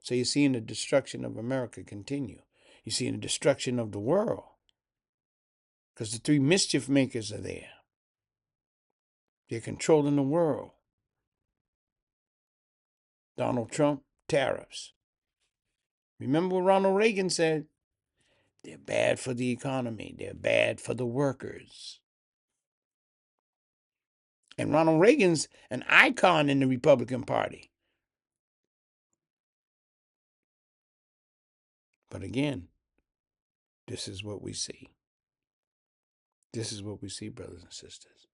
So you're seeing the destruction of America continue. You're seeing the destruction of the world because the three mischief makers are there. They're controlling the world. Donald Trump, tariffs. Remember what Ronald Reagan said? They're bad for the economy. They're bad for the workers. And Ronald Reagan's an icon in the Republican Party. But again, this is what we see. This is what we see, brothers and sisters.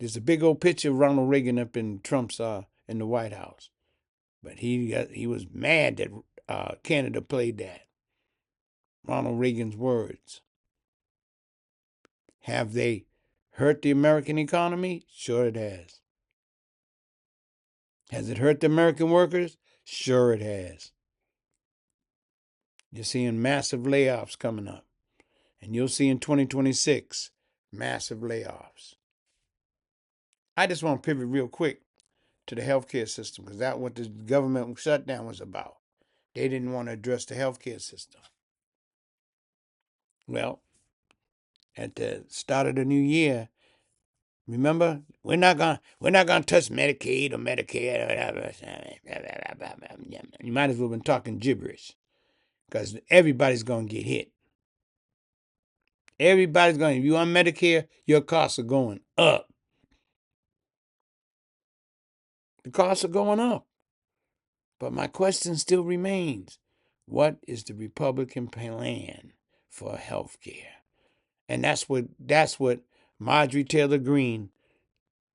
There's a big old picture of Ronald Reagan up in Trump's in the White House, but he was mad that Canada played that. Ronald Reagan's words. Have they hurt the American economy? Sure it has. Has it hurt the American workers? Sure it has. You're seeing massive layoffs coming up, and you'll see in 2026 massive layoffs. I just want to pivot real quick to the healthcare system because that's what the government shutdown was about. They didn't want to address the healthcare system. Well, at the start of the new year, remember, we're not gonna touch Medicaid or Medicare. You might as well have been talking gibberish because everybody's gonna get hit. Everybody's going. If you're on Medicare, your costs are going up. The costs are going up. But my question still remains: what is the Republican plan for health care? And that's what Marjorie Taylor Greene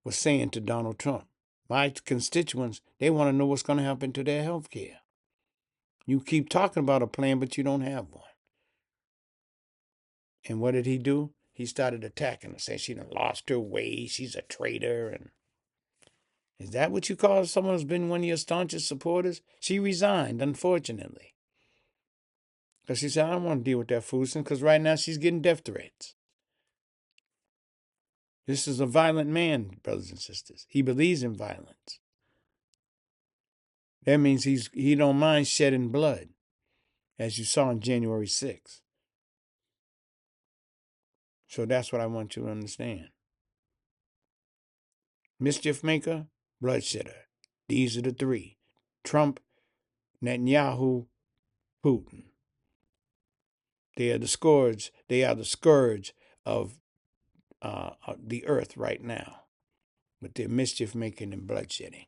was saying to Donald Trump. My constituents, they want to know what's going to happen to their health care. You keep talking about a plan, but you don't have one. And what did he do? He started attacking her, saying she done lost her way, she's a traitor. And is that what you call someone who's been one of your staunchest supporters? She resigned, unfortunately. Because she said, I don't want to deal with that foolishness, because right now she's getting death threats. This is a violent man, brothers and sisters. He believes in violence. That means he don't mind shedding blood, as you saw on January 6th. So that's what I want you to understand. Mischief maker, bloodshedder. These are the three. Trump, Netanyahu, Putin. They are the scourge. They are the scourge of the earth right now with their mischief making and bloodshedding.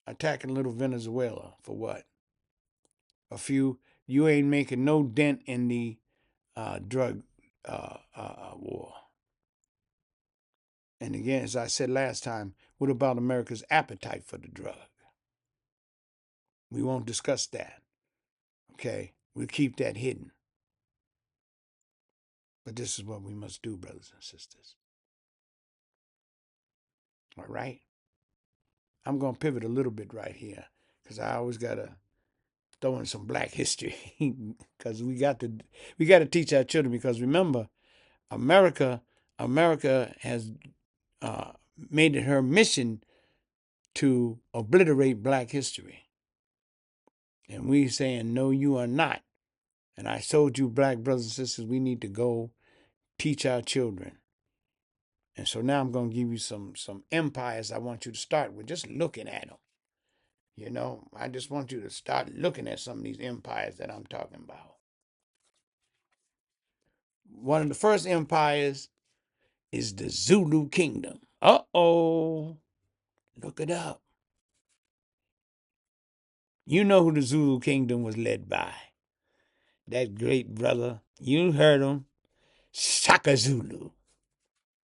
Attacking little Venezuela for what? You ain't making no dent in the drug war. And again, as I said last time, what about America's appetite for the drug? We won't discuss that. Okay? We'll keep that hidden. But this is what we must do, brothers and sisters. All right? I'm going to pivot a little bit right here because I always got to throw in some black history because we got to teach our children, because remember, America has made it her mission to obliterate black history. And we saying, no, you are not. And I told you, black brothers and sisters, we need to go teach our children. And so now I'm going to give you some empires I want you to start with, just looking at them. You know, I just want you to start looking at some of these empires that I'm talking about. One of the first empires is the Zulu Kingdom. Uh-oh. Look it up. You know who the Zulu kingdom was led by. That great brother, you heard him, Shaka Zulu.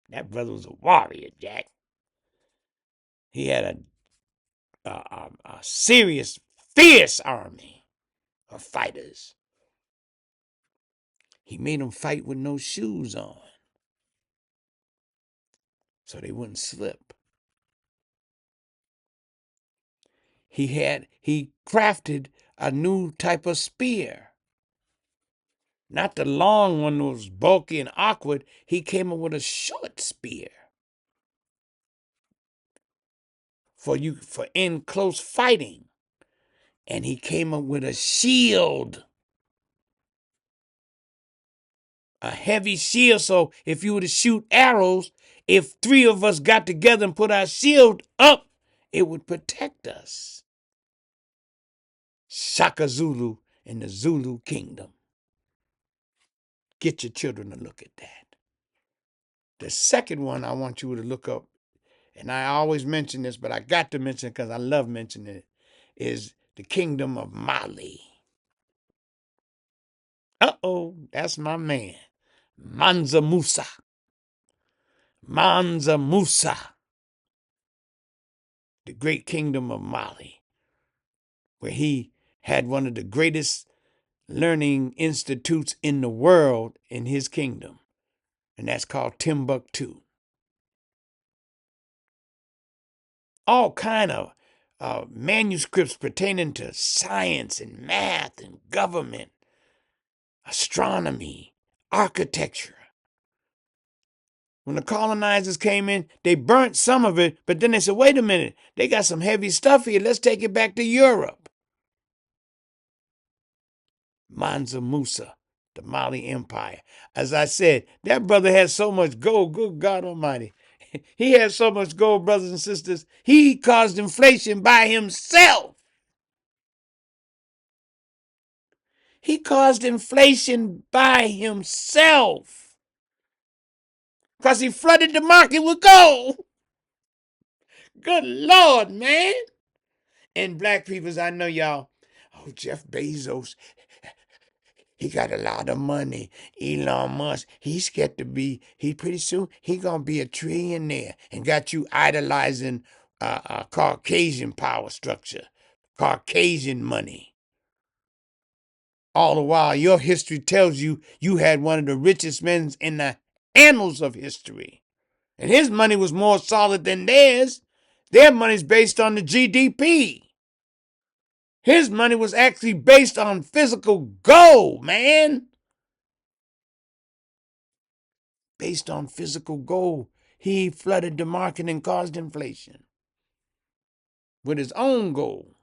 That brother was a warrior, Jack. He had a serious, fierce army of fighters. He made them fight with no shoes on so they wouldn't slip. He crafted a new type of spear. Not the long one that was bulky and awkward. He came up with a short spear for in close fighting. And he came up with a shield. A heavy shield. So if you were to shoot arrows, if three of us got together and put our shield up, it would protect us. Shaka Zulu in the Zulu kingdom. Get your children to look at that. The second one I want you to look up, and I always mention this, but I got to mention it because I love mentioning it, is the kingdom of Mali. That's my man. Mansa Musa. Mansa Musa. The great kingdom of Mali, where he had one of the greatest learning institutes in the world in his kingdom, and that's called Timbuktu. All kind of manuscripts pertaining to science and math and government, astronomy, architecture. When the colonizers came in, they burnt some of it, but then they said, wait a minute, they got some heavy stuff here. Let's take it back to Europe. Mansa Musa, the Mali Empire. As I said, that brother had so much gold, good God Almighty. He had so much gold, brothers and sisters, he caused inflation by himself. He caused inflation by himself because he flooded the market with gold. Good Lord, man. And black peoples, I know y'all, Jeff Bezos, he got a lot of money. Elon Musk, he's scared to be, pretty soon, he gonna be a trillionaire and got you idolizing Caucasian power structure, Caucasian money. All the while, your history tells you you had one of the richest men in the annals of history. And his money was more solid than theirs. Their money's based on the GDP. His money was actually based on physical gold, man. Based on physical gold. He flooded the market and caused inflation with his own gold.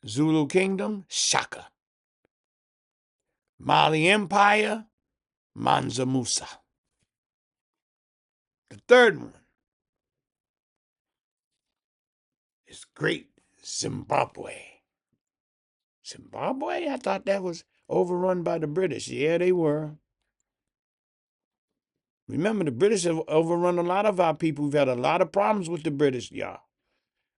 Zulu Kingdom, Shaka. Mali Empire, Mansa Musa. The third one is Great Zimbabwe. Zimbabwe? I thought that was overrun by the British. Yeah, they were. Remember, the British have overrun a lot of our people. We've had a lot of problems with the British, y'all.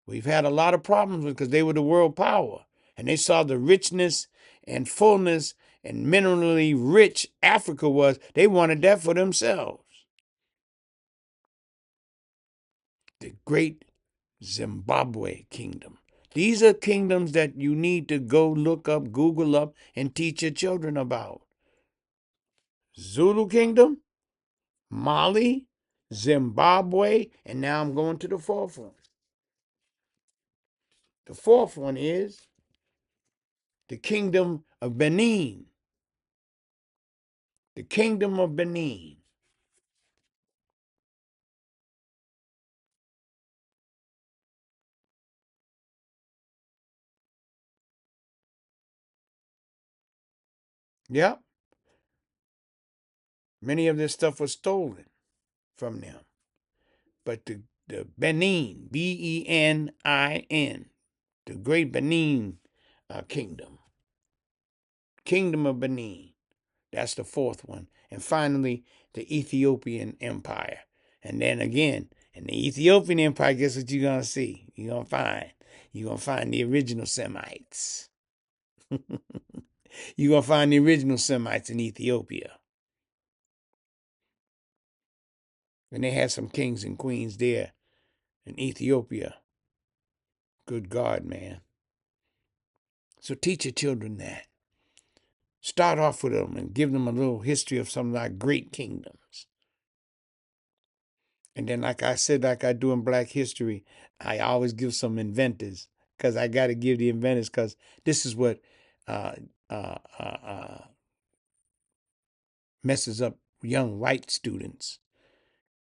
We've had a lot of problems with because they were the world power. And they saw the richness and fullness and minerally rich Africa was. They wanted that for themselves. The Great Zimbabwe Kingdom. These are kingdoms that you need to go look up, Google up, and teach your children about. Zulu Kingdom, Mali, Zimbabwe, and now I'm going to the fourth one. The fourth one is the Kingdom of Benin. The Kingdom of Benin. Yep. Many of this stuff was stolen from them. But the Benin, Benin, the Great Benin Kingdom. Kingdom of Benin. That's the fourth one. And finally, the Ethiopian Empire. And then again, In the Ethiopian Empire, guess what you're going to see? You're going to find. You're going to find the original Semites. You're going to find the original Semites in Ethiopia. And they had some kings and queens there in Ethiopia. Good God, man. So teach your children that. Start off with them and give them a little history of some of our great kingdoms. And then, like I said, like I do in Black History, I always give some inventors, because I got to give the inventors, because this is what uh, uh, uh, uh, messes up young white students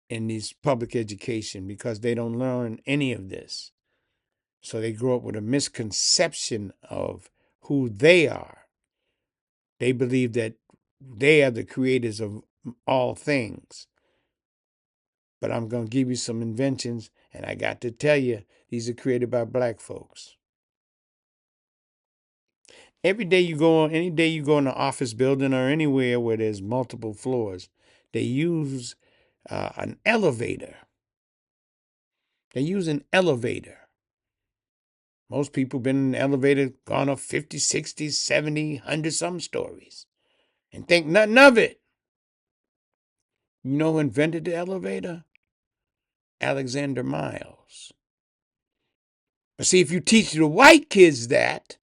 in these public education, because they don't learn any of this. So they grow up with a misconception of who they are. They believe that they are the creators of all things. But I'm going to give you some inventions, and I got to tell you, these are created by Black folks. Every day you go, any day you go in an office building or anywhere where there's multiple floors, they use an elevator. They use an elevator. Most people been in an elevator, gone up 50, 60, 70, 100 some stories, and think nothing of it. You know who invented the elevator? Alexander Miles. But see, if you teach the white kids that,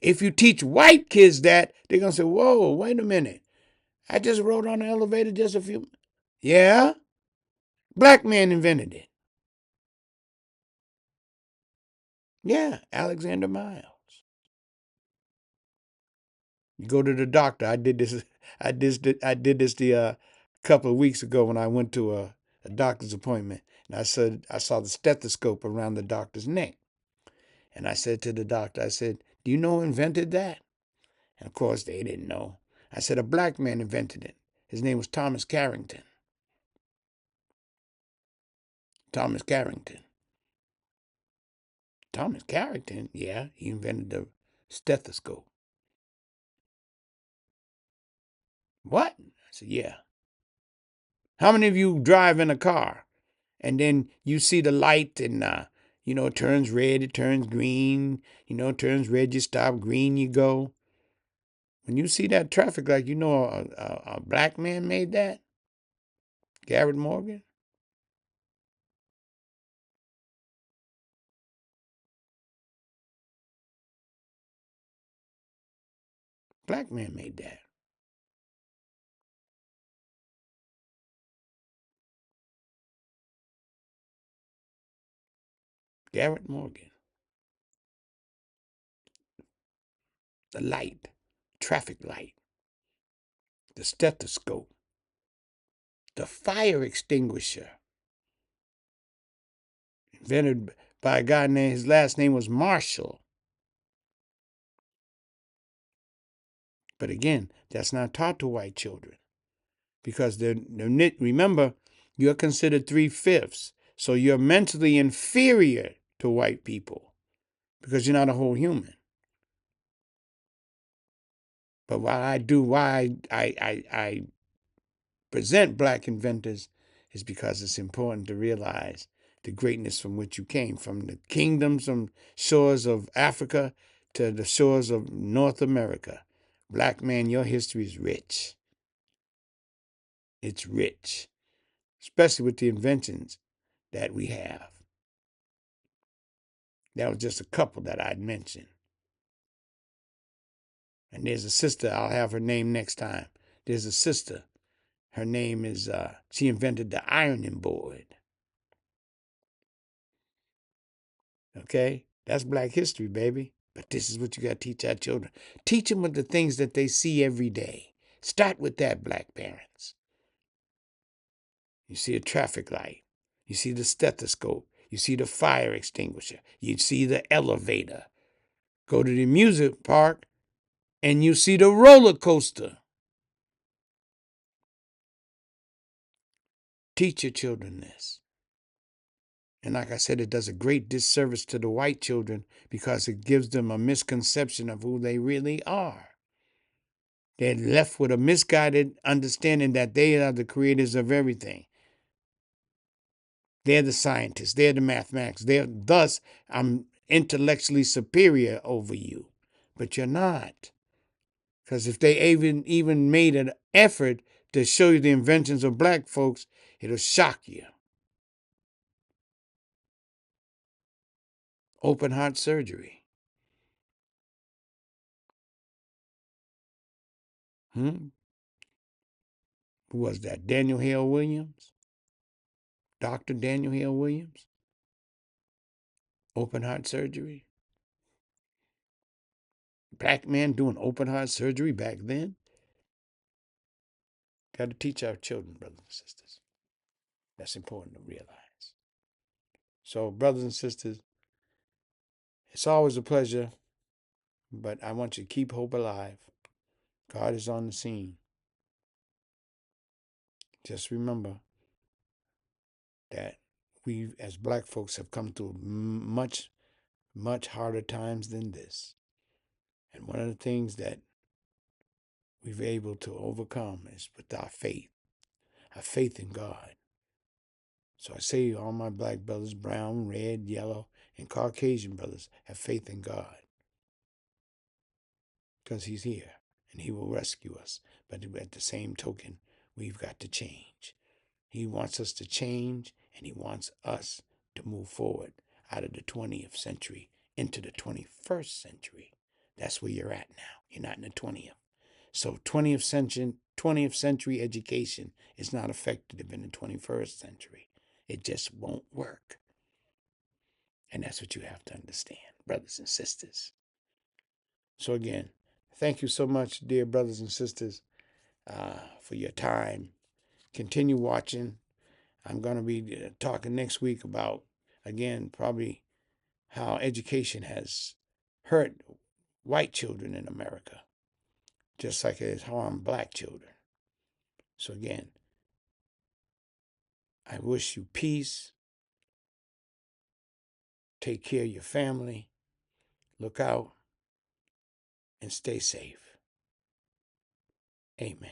they're going to say, whoa, wait a minute. I just rode on the elevator just a few. Yeah? Black man invented it. Yeah, Alexander Miles. You go to the doctor. I did this. I did this the couple of weeks ago when I went to a doctor's appointment, and I saw the stethoscope around the doctor's neck, and I said to the doctor, I said, "Do you know who invented that?" And of course, they didn't know. I said, "A black man invented it. His name was Thomas Carrington." Thomas Carrington. Thomas Carrington? Yeah, he invented the stethoscope. What? I said, yeah. How many of you drive in a car and then you see the light and, it turns red, it turns green, it turns red, you stop, green, you go. When you see that traffic light, a black man made that? Garrett Morgan? Black man made that. Garrett Morgan. The light, traffic light, the stethoscope, the fire extinguisher, invented by a guy named, his last name was Marshall. But again, that's not taught to white children, because remember, you're considered 3/5. So you're mentally inferior to white people because you're not a whole human. But why I present Black inventors is because it's important to realize the greatness from which you came, from the kingdoms, from shores of Africa to the shores of North America. Black man, your history is rich. It's rich, especially with the inventions that we have. That was just a couple that I'd mentioned. And there's a sister, I'll have her name next time. There's a sister. Her name is, she invented the ironing board. Okay? That's Black history, baby. But this is what you got to teach our children. Teach them with the things that they see every day. Start with that, Black parents. You see a traffic light. You see the stethoscope. You see the fire extinguisher. You see the elevator. Go to the music park and you see the roller coaster. Teach your children this. And like I said, it does a great disservice to the white children because it gives them a misconception of who they really are. They're left with a misguided understanding that they are the creators of everything. They're the scientists. They're the mathematics. Thus, I'm intellectually superior over you. But you're not. Because if they even made an effort to show you the inventions of black folks, it'll shock you. Open heart surgery. Who was that? Daniel Hale Williams? Dr. Daniel Hale Williams? Open heart surgery? Black man doing open heart surgery back then? Got to teach our children, brothers and sisters. That's important to realize. So, brothers and sisters, it's always a pleasure, but I want you to keep hope alive. God is on the scene. Just remember that we, as black folks, have come through much, much harder times than this. And one of the things that we've been able to overcome is with our faith in God. So I say all my black brothers, brown, red, yellow, and Caucasian brothers, have faith in God. Because he's here and he will rescue us. But at the same token, we've got to change. He wants us to change, and he wants us to move forward out of the 20th century into the 21st century. That's where you're at now. You're not in the 20th. So 20th century education is not effective in the 21st century. It just won't work. And that's what you have to understand, brothers and sisters. So again, thank you so much, dear brothers and sisters, for your time. Continue watching. I'm going to be talking next week about, again, probably how education has hurt white children in America, just like it has harmed black children. So again, I wish you peace. Take care of your family. Look out and stay safe. Amen.